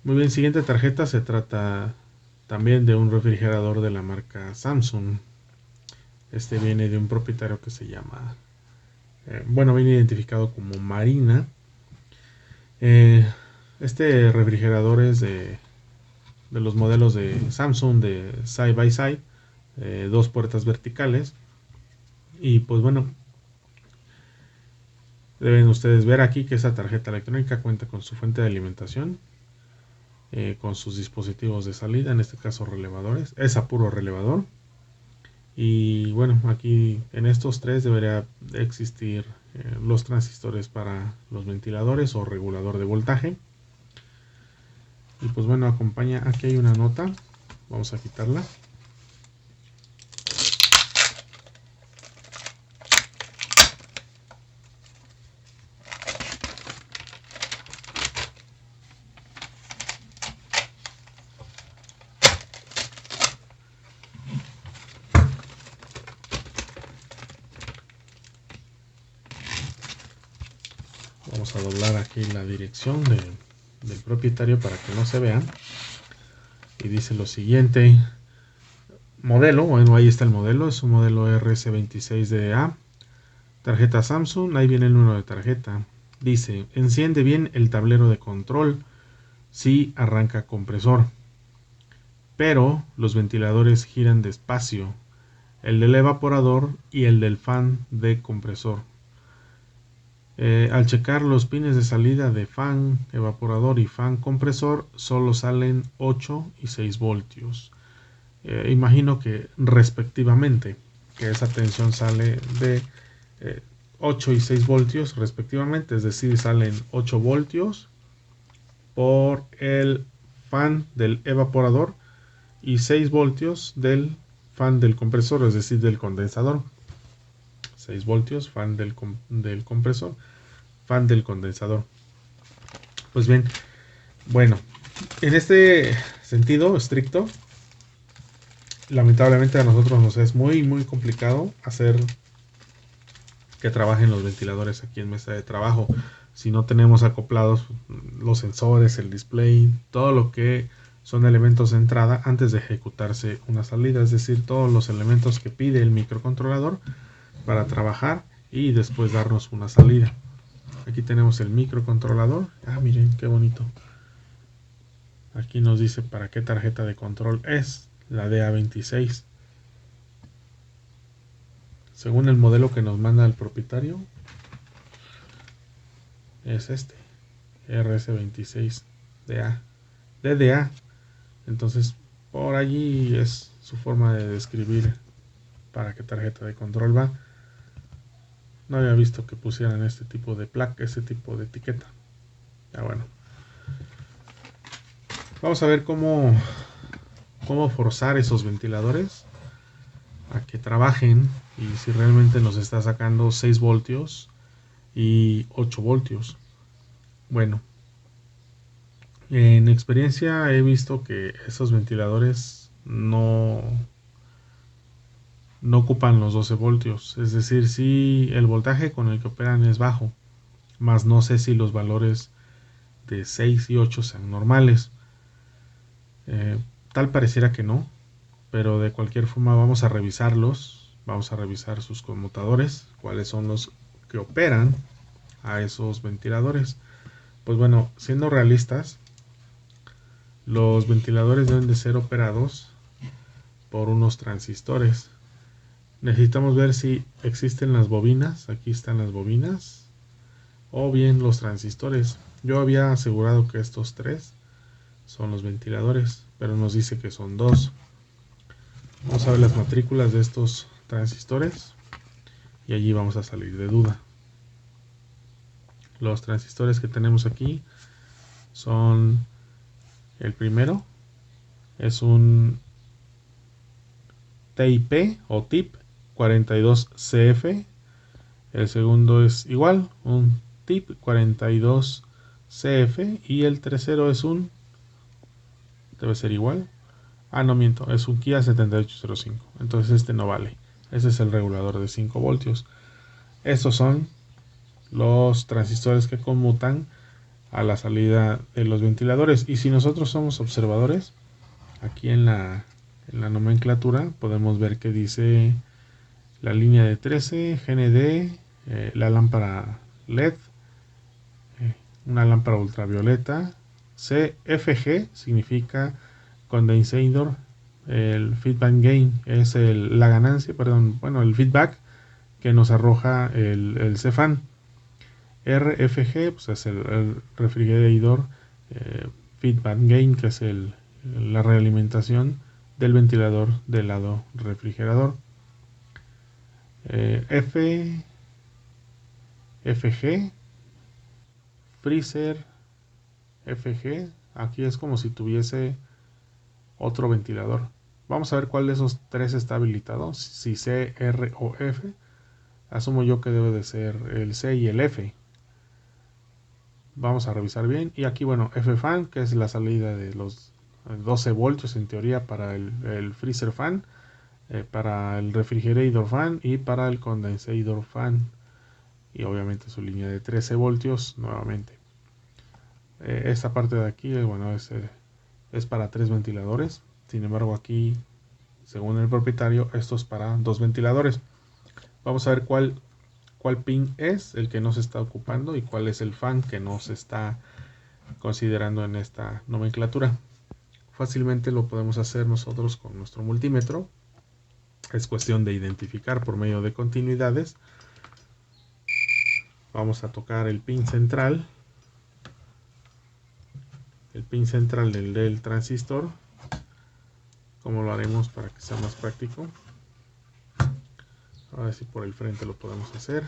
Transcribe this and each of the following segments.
Muy bien, siguiente tarjeta se trata también de un refrigerador de la marca Samsung. Este viene de un propietario que se llama, viene identificado como Marina. Eh, este refrigerador es de los modelos de Samsung de Side by Side, dos puertas verticales. Y pues bueno, deben ustedes ver aquí que esa tarjeta electrónica cuenta con su fuente de alimentación, con sus dispositivos de salida, en este caso relevadores, es a puro relevador. Y bueno, aquí en estos tres debería existir los transistores para los ventiladores o regulador de voltaje. Y pues bueno, acompaña, aquí hay una nota, vamos a quitarla. Vamos a doblar aquí la dirección del propietario para que no se vean. Y dice lo siguiente: modelo, bueno, ahí está el modelo, es un modelo RS26DA, tarjeta Samsung, ahí viene el número de tarjeta. Dice: enciende bien el tablero de control si arranca compresor, pero los ventiladores giran despacio, el del evaporador y el del fan de compresor. Al checar los pines de salida de fan evaporador y fan compresor, solo salen 8 y 6 voltios. Imagino que respectivamente, que esa tensión sale de 8 y 6 voltios respectivamente, es decir, salen 8 voltios por el fan del evaporador y 6 voltios del fan del compresor, es decir, del condensador. 6 voltios, fan del compresor, fan del condensador. Pues bien, bueno, en este sentido estricto, lamentablemente a nosotros nos es muy complicado hacer que trabajen los ventiladores aquí en mesa de trabajo si no tenemos acoplados los sensores, el display, todo lo que son elementos de entrada antes de ejecutarse una salida, es decir, todos los elementos que pide el microcontrolador para trabajar y después darnos una salida. Aquí tenemos el microcontrolador. Miren qué bonito. Aquí nos dice para qué tarjeta de control es, la DA26. Según el modelo que nos manda el propietario, es este, RS26DA, DDA. Entonces, por allí es su forma de describir para qué tarjeta de control va. No había visto que pusieran este tipo de placa, este tipo de etiqueta. Bueno. Vamos a ver cómo forzar esos ventiladores a que trabajen y si realmente nos está sacando 6 voltios y 8 voltios. Bueno, en experiencia he visto que esos ventiladores no ocupan los 12 voltios, es decir, si el voltaje con el que operan es bajo, más no sé si los valores de 6 y 8 sean normales. Tal pareciera que no, pero de cualquier forma vamos a revisarlos, vamos a revisar sus conmutadores, cuáles son los que operan a esos ventiladores. Pues bueno, siendo realistas, los ventiladores deben de ser operados por unos transistores. Necesitamos ver si existen las bobinas, aquí están las bobinas, o bien los transistores. Yo había asegurado que estos tres son los ventiladores, pero nos dice que son dos. Vamos a ver las matrículas de estos transistores y allí vamos a salir de duda. Los transistores que tenemos aquí son: el primero es un TIP o TIP 42CF, el segundo es igual, un TIP 42CF, y el tercero es un, debe ser igual, no miento, es un Kia 7805, entonces este no vale, ese es el regulador de 5 voltios. Estos son los transistores que conmutan a la salida de los ventiladores. Y si nosotros somos observadores, aquí en la nomenclatura podemos ver que dice la línea de 13, GND, la lámpara LED, una lámpara ultravioleta, CFG significa condensador, el feedback gain es la ganancia, perdón, bueno, el feedback que nos arroja el Cefan. RFG pues es el refrigerador feedback gain, que es la realimentación del ventilador del lado refrigerador. FG, freezer, FG, aquí es como si tuviese otro ventilador. Vamos a ver cuál de esos tres está habilitado, si C, R o F. Asumo yo que debe de ser el C y el F. Vamos a revisar bien. Y aquí, bueno, F-Fan, que es la salida de los 12 voltios en teoría para el freezer fan, para el refrigerator fan y para el condensador fan. Y obviamente su línea de 13 voltios nuevamente. Esta parte de aquí, bueno, es para 3 ventiladores. Sin embargo, aquí, según el propietario, esto es para 2 ventiladores. Vamos a ver cuál pin es el que no se está ocupando y cuál es el fan que no se está considerando en esta nomenclatura. Fácilmente lo podemos hacer nosotros con nuestro multímetro. Es cuestión de identificar por medio de continuidades. Vamos a tocar el pin central del transistor. Como lo haremos para que sea más práctico. A ver si por el frente lo podemos hacer.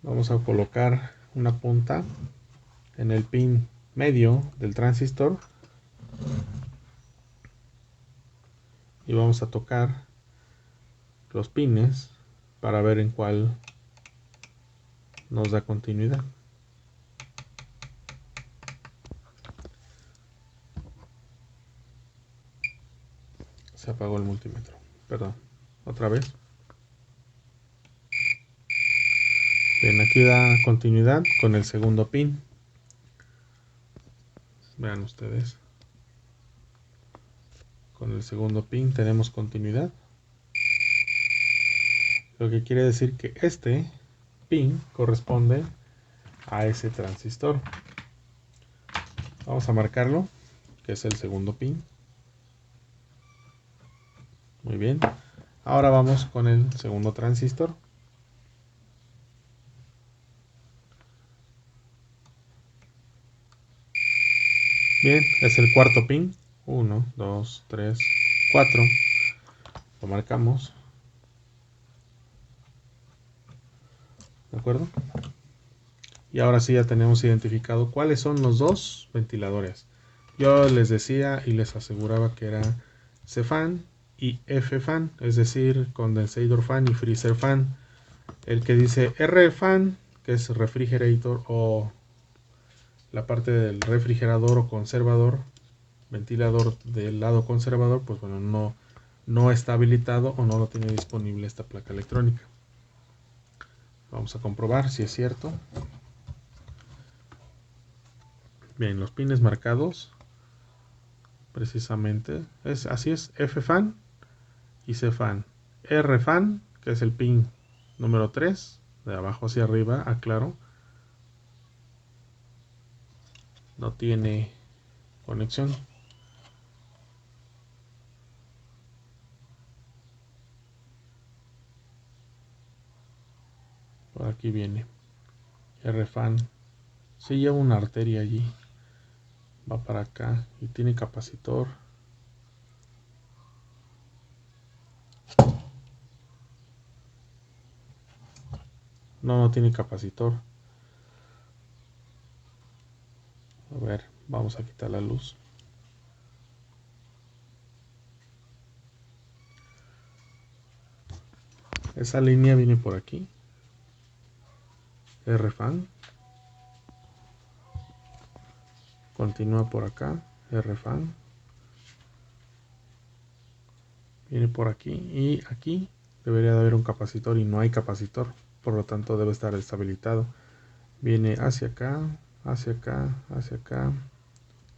Vamos a colocar una punta en el pin medio del transistor y vamos a tocar los pines para ver en cuál nos da continuidad. Se apagó el multímetro, perdón, otra vez. Bien, aquí da continuidad con el segundo pin. Vean ustedes, con el segundo pin tenemos continuidad, lo que quiere decir que este pin corresponde a ese transistor. Vamos a marcarlo, que es el segundo pin. Muy bien, ahora vamos con el segundo transistor. Bien, es el cuarto pin. 1, 2, 3, 4. Lo marcamos. ¿De acuerdo? Y ahora sí ya tenemos identificado cuáles son los dos ventiladores. Yo les decía y les aseguraba que era C-Fan y F-Fan, es decir, condensador fan y freezer fan. El que dice R-Fan, que es refrigerator o la parte del refrigerador o conservador, ventilador del lado conservador, pues bueno, no está habilitado o no lo tiene disponible esta placa electrónica. Vamos a comprobar si es cierto. Bien, los pines marcados precisamente así es: F-Fan y C-Fan. R-Fan, que es el pin número 3, de abajo hacia arriba, aclaro, no tiene conexión. Por aquí viene R-Fan. Sí lleva una arteria allí, va para acá y tiene capacitor. No tiene capacitor. A ver, vamos a quitar la luz. Esa línea viene por aquí. R-Fan. continúa por acá, RFan, viene por aquí y aquí debería de haber un capacitor y no hay capacitor, por lo tanto debe estar deshabilitado. Viene hacia acá, hacia acá, hacia acá,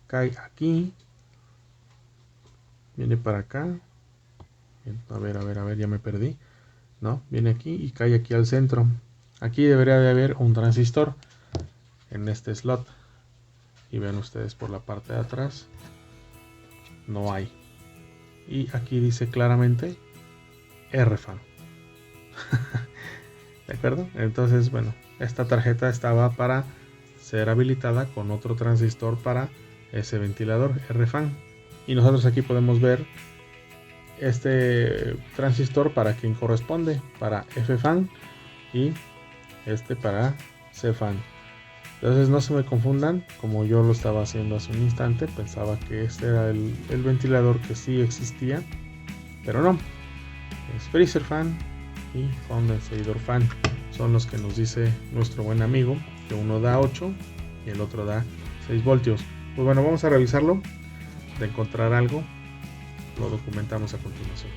cae aquí, viene para acá. A ver, ya me perdí. No, viene aquí y cae aquí al centro. Aquí debería de haber un transistor en este slot. Y ven ustedes por la parte de atrás, no hay. Y aquí dice claramente RFan. ¿De acuerdo? Entonces, bueno, esta tarjeta estaba para ser habilitada con otro transistor para ese ventilador RFan. Y nosotros aquí podemos ver este transistor para quien corresponde, para FFan, y este para CFan. Entonces no se me confundan, como yo lo estaba haciendo hace un instante, pensaba que este era el ventilador que sí existía, pero no, es freezer fan y condensador fan, son los que nos dice nuestro buen amigo, que uno da 8 y el otro da 6 voltios. Pues bueno, vamos a revisarlo, de encontrar algo, lo documentamos a continuación.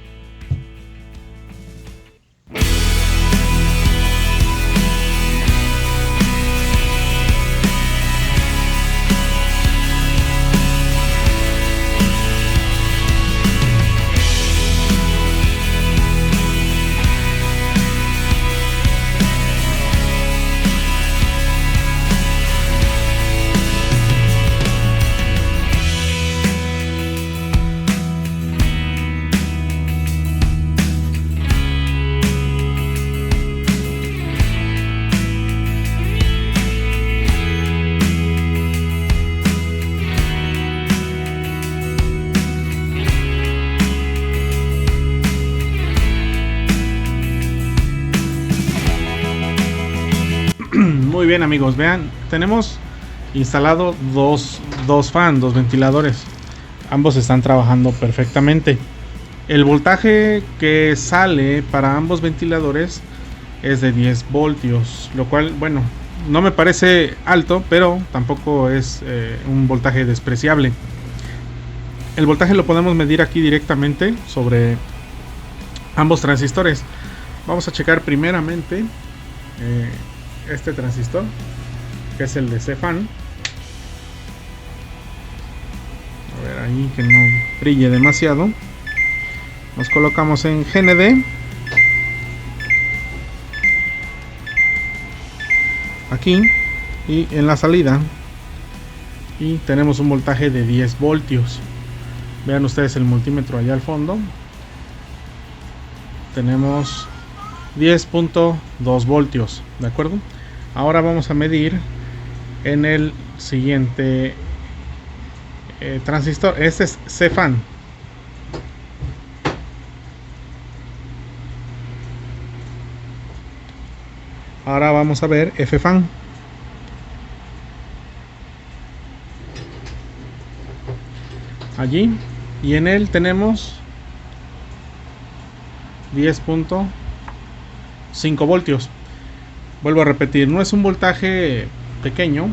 Muy bien, amigos, vean, tenemos instalado dos ventiladores. Ambos están trabajando perfectamente. El voltaje que sale para ambos ventiladores es de 10 voltios, lo cual, bueno, no me parece alto, pero tampoco es un voltaje despreciable. El voltaje lo podemos medir aquí directamente sobre ambos transistores. Vamos a checar primeramente este transistor, que es el de CFan. A ver ahí que no brille demasiado. Nos colocamos en GND. Aquí y en la salida. Y tenemos un voltaje de 10 voltios. Vean ustedes el multímetro allá al fondo. Tenemos 10.2 voltios, ¿de acuerdo? Ahora vamos a medir en el siguiente transistor. Este es CFan. Ahora vamos a ver FFan. Allí, y en él tenemos 10.5 voltios. Vuelvo a repetir, no es un voltaje pequeño,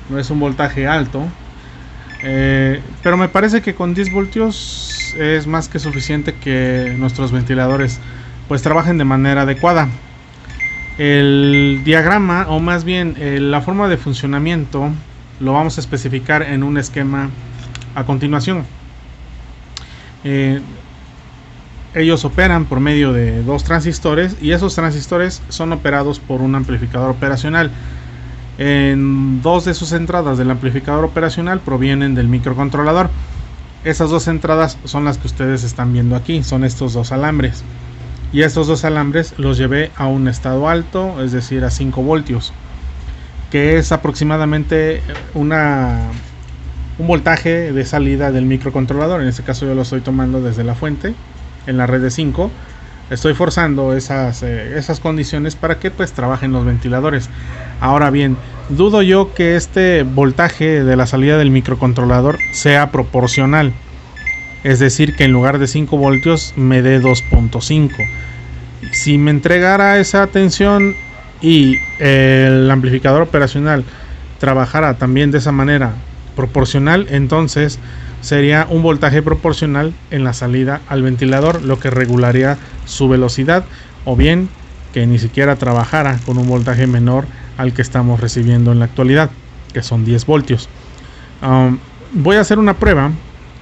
no es un voltaje alto, pero me parece que con 10 voltios es más que suficiente que nuestros ventiladores pues trabajen de manera adecuada. El diagrama, o más bien la forma de funcionamiento, lo vamos a especificar en un esquema a continuación. Ellos operan por medio de dos transistores, y esos transistores son operados por un amplificador operacional. En dos de sus entradas del amplificador operacional provienen del microcontrolador. Esas dos entradas son las que ustedes están viendo aquí, son estos dos alambres. Y estos dos alambres los llevé a un estado alto, es decir, a 5 voltios, que es aproximadamente un voltaje de salida del microcontrolador. En este caso yo lo estoy tomando desde la fuente en la red de 5. Estoy forzando esas condiciones para que pues trabajen los ventiladores. Ahora bien, dudo yo que este voltaje de la salida del microcontrolador sea proporcional, es decir, que en lugar de 5 voltios me dé 2.5. Si me entregara esa tensión y el amplificador operacional trabajara también de esa manera proporcional, entonces sería un voltaje proporcional en la salida al ventilador, lo que regularía su velocidad, o bien que ni siquiera trabajara con un voltaje menor al que estamos recibiendo en la actualidad, que son 10 voltios. Voy a hacer una prueba.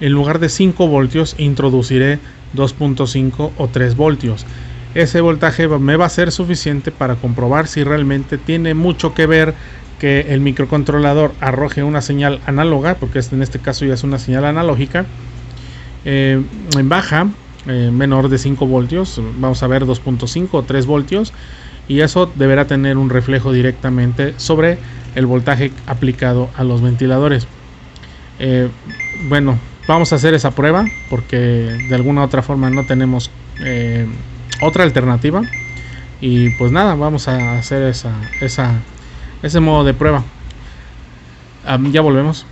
En lugar de 5 voltios introduciré 2.5 o 3 voltios. Ese voltaje me va a ser suficiente para comprobar si realmente tiene mucho que ver que el microcontrolador arroje una señal análoga, porque en este caso ya es una señal analógica, en baja, menor de 5 voltios, vamos a ver 2.5 o 3 voltios, y eso deberá tener un reflejo directamente sobre el voltaje aplicado a los ventiladores. Bueno, vamos a hacer esa prueba porque de alguna u otra forma no tenemos otra alternativa, y pues nada, vamos a hacer ese modo de prueba. Ya volvemos.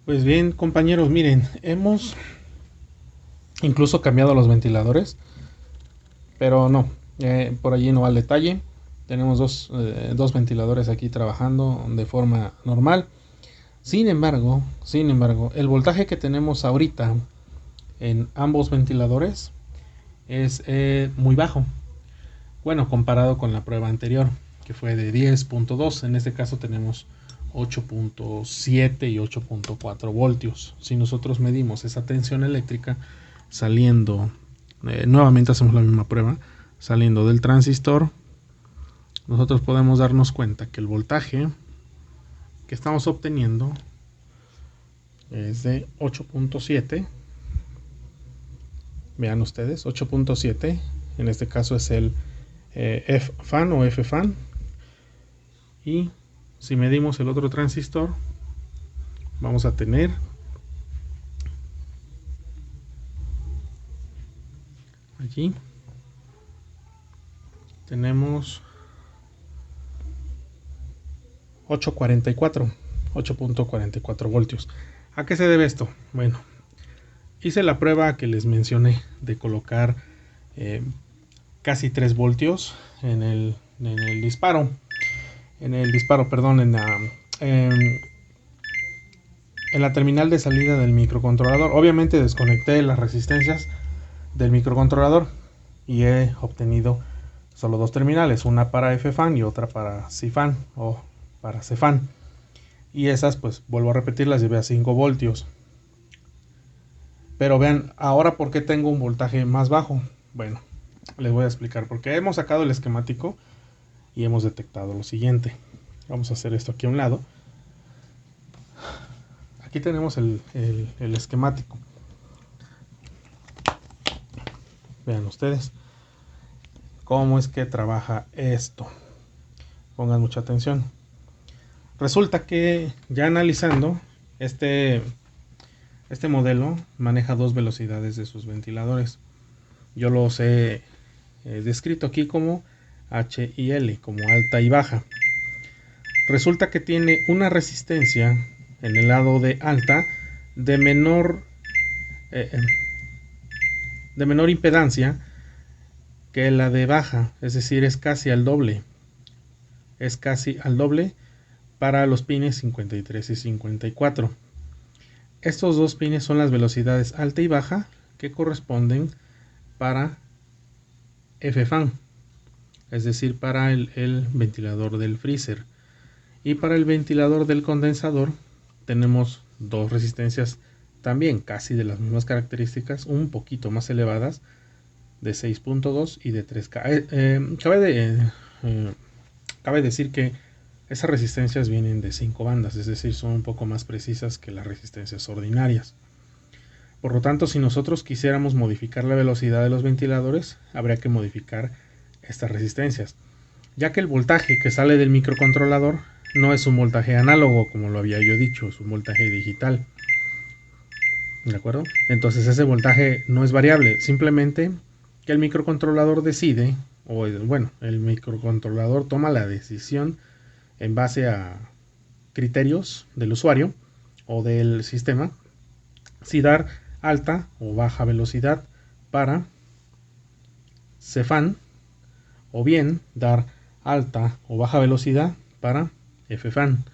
Pues bien, compañeros, miren, hemos incluso cambiado los ventiladores, pero no, por allí no va el detalle. Tenemos dos ventiladores aquí trabajando de forma normal. Sin embargo, el voltaje que tenemos ahorita en ambos ventiladores es muy bajo. Bueno, comparado con la prueba anterior, que fue de 10.2, en este caso tenemos 8.7 y 8.4 voltios. Si nosotros medimos esa tensión eléctrica saliendo, nuevamente hacemos la misma prueba, saliendo del transistor, nosotros podemos darnos cuenta que el voltaje que estamos obteniendo es de 8.7. Vean ustedes, 8.7. En este caso es el F-fan o F-fan. Y si medimos el otro transistor, vamos a tener allí, tenemos 8.44 voltios. ¿A qué se debe esto? Bueno, hice la prueba que les mencioné de colocar casi 3 voltios en el disparo. En la terminal de salida del microcontrolador. Obviamente desconecté las resistencias del microcontrolador y he obtenido solo dos terminales, una para F-fan y otra para C-fan o para C-fan. Y esas, pues vuelvo a repetir, las llevé a 5 voltios. Pero vean, ahora ¿por qué tengo un voltaje más bajo? Bueno, les voy a explicar. Porque hemos sacado el esquemático y hemos detectado lo siguiente. Vamos a hacer esto aquí a un lado. Aquí tenemos el esquemático. Vean ustedes cómo es que trabaja esto. Pongan mucha atención. Resulta que ya analizando este modelo maneja dos velocidades de sus ventiladores. Yo los he descrito aquí como H y L, como alta y baja. Resulta que tiene una resistencia en el lado de alta de menor impedancia que la de baja, es decir, es casi al doble. Es casi al doble para los pines 53 y 54. Estos dos pines son las velocidades alta y baja que corresponden para F-fan, es decir, para el ventilador del freezer. Y para el ventilador del condensador tenemos dos resistencias también casi de las mismas características, un poquito más elevadas, de 6.2 y de 3K. Cabe decir que esas resistencias vienen de 5 bandas, es decir, son un poco más precisas que las resistencias ordinarias. Por lo tanto, si nosotros quisiéramos modificar la velocidad de los ventiladores, habría que modificar estas resistencias, ya que el voltaje que sale del microcontrolador no es un voltaje análogo, como lo había yo dicho, es un voltaje digital. ¿De acuerdo? Entonces ese voltaje no es variable, simplemente que el microcontrolador decide, o bueno, el microcontrolador toma la decisión en base a criterios del usuario o del sistema, si dar alta o baja velocidad para C-fan, o bien dar alta o baja velocidad para FFan.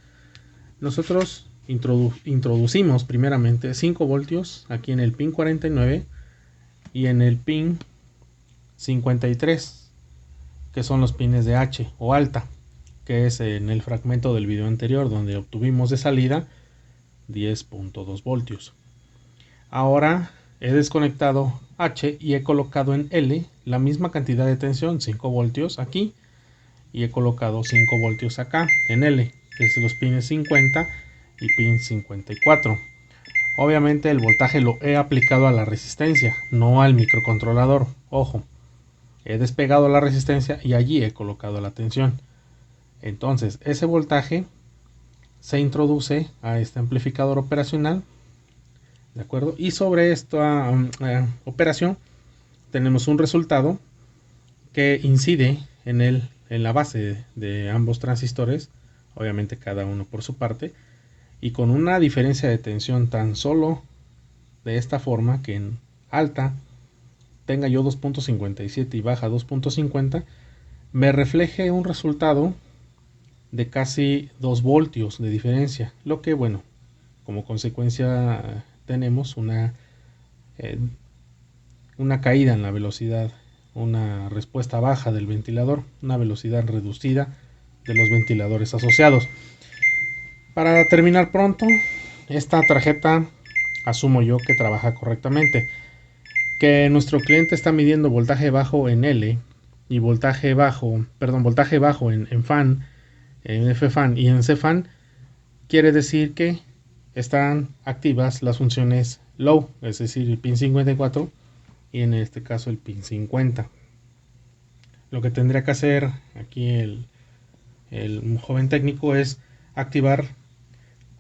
Nosotros introducimos primeramente 5 voltios aquí en el pin 49 y en el pin 53, que son los pines de H o alta, que es en el fragmento del video anterior donde obtuvimos de salida 10.2 voltios. Ahora he desconectado H y he colocado en L la misma cantidad de tensión, 5 voltios aquí, y he colocado 5 voltios acá en L, que es los pines 50 y pin 54. Obviamente el voltaje lo he aplicado a la resistencia, no al microcontrolador. Ojo, he despegado la resistencia y allí he colocado la tensión. Entonces ese voltaje se introduce a este amplificador operacional, ¿de acuerdo? Y sobre esta operación tenemos un resultado que incide en la base de ambos transistores, obviamente cada uno por su parte, y con una diferencia de tensión tan solo de esta forma, que en alta tenga yo 2.57 y baja 2.50, me refleje un resultado de casi 2 voltios de diferencia, lo que, bueno, como consecuencia tenemos una caída en la velocidad, una respuesta baja del ventilador, una velocidad reducida de los ventiladores asociados. Para terminar pronto, esta tarjeta asumo yo que trabaja correctamente, que nuestro cliente está midiendo voltaje bajo en L y voltaje bajo en fan, en FFan y en CFan, quiere decir que están activas las funciones low, es decir, el pin 54 y en este caso el pin 50. Lo que tendría que hacer aquí el joven técnico es activar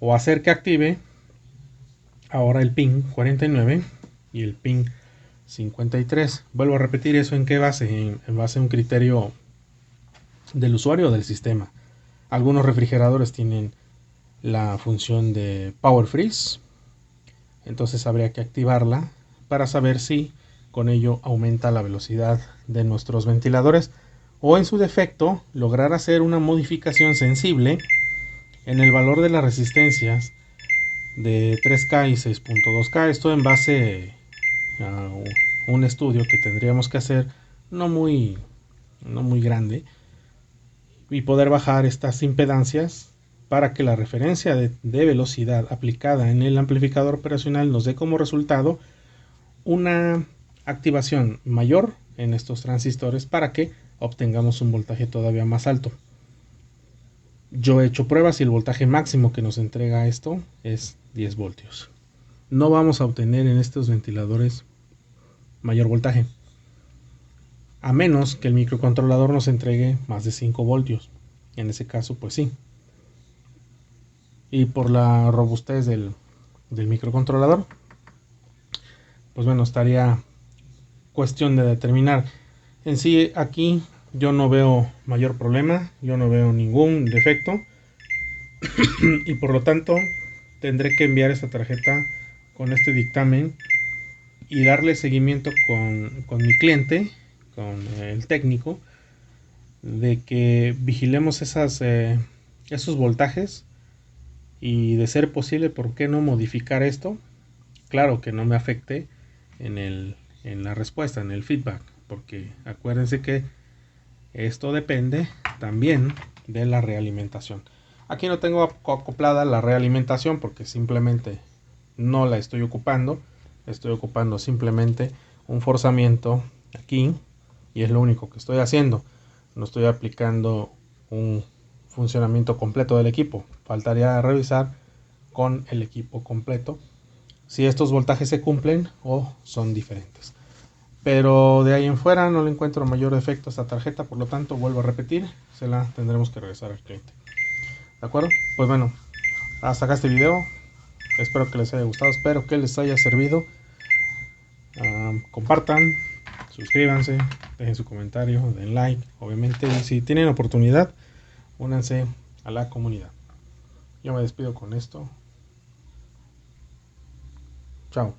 o hacer que active ahora el pin 49 y el pin 53. Vuelvo a repetir eso, ¿en qué base? En base a un criterio del usuario o del sistema. Algunos refrigeradores tienen la función de Power Freeze, entonces habría que activarla para saber si con ello aumenta la velocidad de nuestros ventiladores, o en su defecto lograr hacer una modificación sensible en el valor de las resistencias de 3K y 6.2K. Esto en base a un estudio que tendríamos que hacer no muy grande, y poder bajar estas impedancias para que la referencia de velocidad aplicada en el amplificador operacional nos dé como resultado una activación mayor en estos transistores para que obtengamos un voltaje todavía más alto. Yo he hecho pruebas y el voltaje máximo que nos entrega esto es 10 voltios. No vamos a obtener en estos ventiladores mayor voltaje, a menos que el microcontrolador nos entregue más de 5 voltios. En ese caso, pues sí. Y por la robustez del microcontrolador, pues bueno, estaría cuestión de determinar. En sí, aquí yo no veo mayor problema, yo no veo ningún defecto y por lo tanto tendré que enviar esta tarjeta con este dictamen y darle seguimiento con mi cliente, con el técnico, de que vigilemos esos voltajes y, de ser posible, ¿por qué no modificar esto? Claro, que no me afecte en la respuesta, en el feedback, porque acuérdense que esto depende también de la realimentación. Aquí no tengo acoplada la realimentación porque simplemente no la estoy ocupando. Estoy ocupando simplemente un forzamiento aquí y es lo único que estoy haciendo. No estoy aplicando un funcionamiento completo del equipo. Faltaría revisar con el equipo completo si estos voltajes se cumplen o son diferentes. Pero de ahí en fuera no le encuentro mayor defecto a esta tarjeta, por lo tanto, vuelvo a repetir, se la tendremos que regresar al cliente. ¿De acuerdo? Pues bueno, hasta acá este video. Espero que les haya gustado, espero que les haya servido. Compartan, suscríbanse, dejen su comentario, den like. Obviamente, si tienen oportunidad, únanse a la comunidad. Yo me despido con esto. Chao.